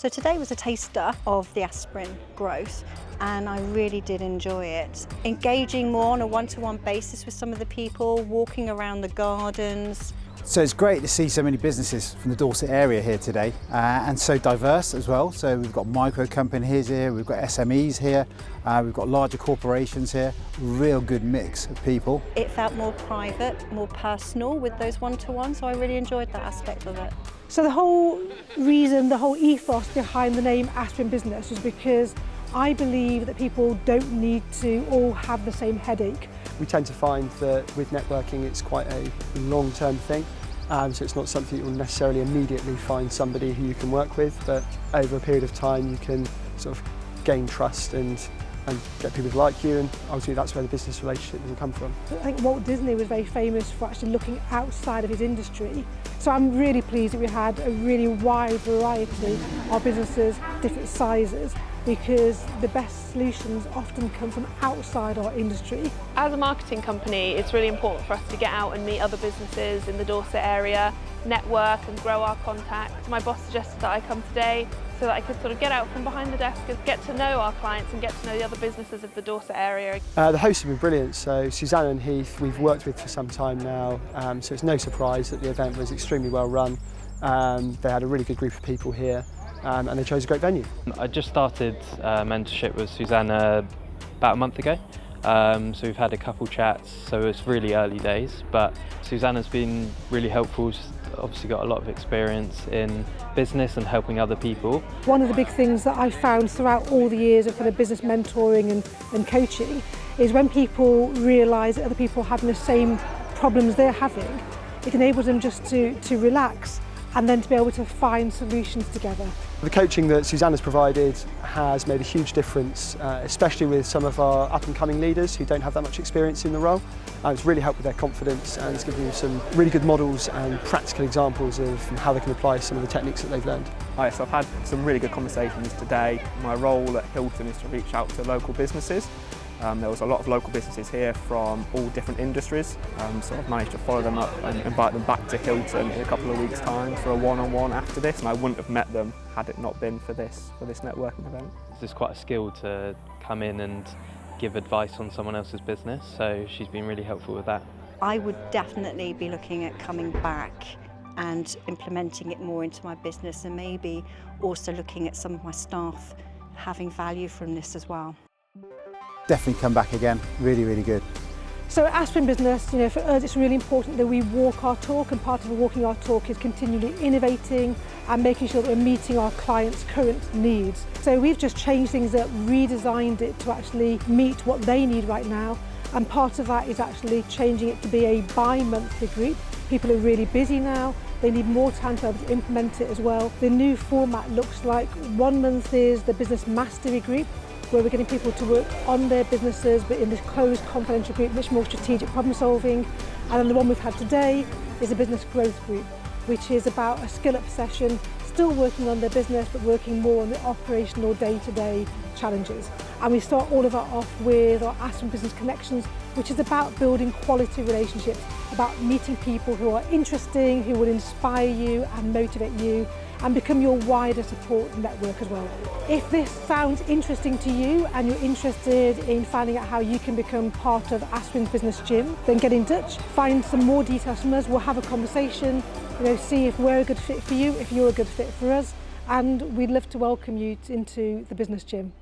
So today was a taster of the Aspirin Growth, and I really did enjoy it. Engaging more on a one-to-one basis with some of the people, walking around the gardens. So it's great to see so many businesses from the Dorset area here today, and so diverse as well. So we've got micro companies here, we've got SMEs here, we've got larger corporations here, real good mix of people. It felt more private, more personal with those one-to-ones, so I really enjoyed that aspect of it. So the whole reason, the whole ethos behind the name Aspirin Business is because I believe that people don't need to all have the same headache. We tend to find that with networking it's quite a long-term thing, so it's not something you'll necessarily immediately find somebody who you can work with, but over a period of time you can sort of gain trust and get people to like you, and ultimately that's where the business relationship will come from. I think Walt Disney was very famous for actually looking outside of his industry, so I'm really pleased that we had a really wide variety of businesses, different sizes, because the best solutions often come from outside our industry. As a marketing company, it's really important for us to get out and meet other businesses in the Dorset area, network and grow our contacts. My boss suggested that I come today so that I could sort of get out from behind the desk and get to know our clients and get to know the other businesses of the Dorset area. The hosts have been brilliant, so Susanna and Heath we've worked with for some time now, so it's no surprise that the event was extremely well run. They had a really good group of people here, and they chose a great venue. I just started mentorship with Susanna about a month ago, so we've had a couple chats, so it's really early days, but Susanna's been really helpful. She's obviously got a lot of experience in business and helping other people. One of the big things that I found throughout all the years of kind of business mentoring and coaching is when people realise that other people are having the same problems they're having, it enables them just to relax and then to be able to find solutions together. The coaching that Susanna's provided has made a huge difference, especially with some of our up-and-coming leaders who don't have that much experience in the role. It's really helped with their confidence, and it's given them some really good models and practical examples of how they can apply some of the techniques that they've learned. Hi, so I've had some really good conversations today. My role at Hilton is to reach out to local businesses. There was a lot of local businesses here from all different industries, so I've managed to follow them up and invite them back to Hilton in a couple of weeks' time for a one-on-one after this, and I wouldn't have met them had it not been for this networking event. It's quite a skill to come in and give advice on someone else's business, so she's been really helpful with that. I would definitely be looking at coming back and implementing it more into my business, and maybe also looking at some of my staff having value from this as well. Definitely come back again, really, really good. So at Aspirin Business, for us it's really important that we walk our talk, and part of walking our talk is continually innovating and making sure that we're meeting our clients' current needs. So we've just changed things up, redesigned it to actually meet what they need right now, and part of that is actually changing it to be a bi-monthly group. People are really busy now, they need more time to be able to implement it as well. The new format looks like 1 month is the Business Mastery group, where we're getting people to work on their businesses but in this closed confidential group, much more strategic problem solving. And then the one we've had today is a Business Growth group, which is about a skill up session, still working on their business but working more on the operational day-to-day challenges. And we start all of that off with our Aspirin Business Connections, which is about building quality relationships, about meeting people who are interesting, who will inspire you and motivate you and become your wider support network as well. If this sounds interesting to you and you're interested in finding out how you can become part of Aspirin Business Gym, then get in touch, find some more details from us, we'll have a conversation, see if we're a good fit for you, if you're a good fit for us, and we'd love to welcome you into the Business Gym.